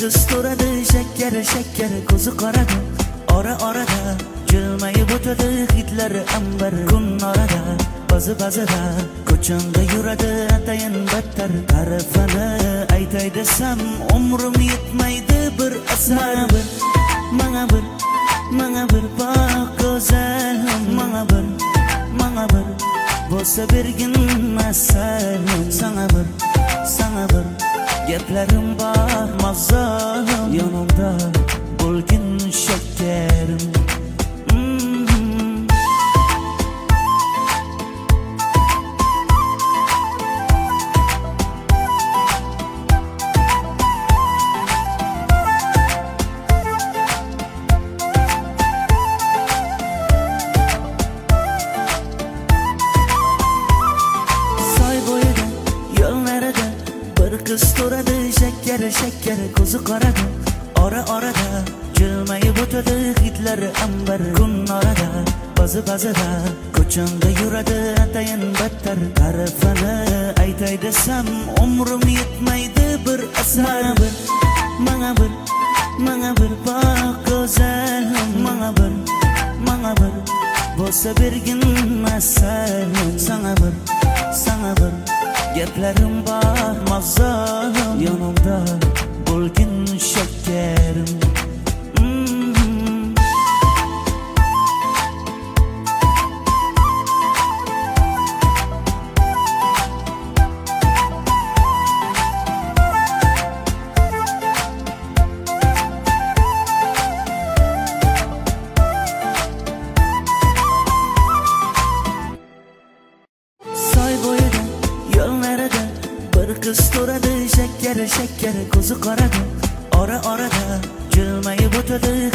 kız so'radi, shakkar ko'zi qoradi. Ora-orada jilmayib o'tadi hidlari ambar. Kun orada bazida ko'changda yuradi atayin battar. Tarafini aytay desam umrim yetmaydi bir asar. Manga bir bak go'zalim, manga bir bo'lsa bergin masal. Sana bir gaplarim bor mazzalim, yonimda bo'lgin shakkarim. Kız so'radi, shakkar ko'zi qoradi. Ora-orada jilmayib o'tadi hidlari ambar. Kun orada bazida ko'changda yuradi atayin battar. Tarafini aytay desam umrim yetmaydi bir asar. Manga bir bak go'zalim, manga bir bo'lsa bergin masal. Sana bir gaplarim bor mazzalim, yonimda bo'lgin shakkarim. Kız so'radi, shakkar ko'zi qoradi. Ora-orada jilmayib o'tadi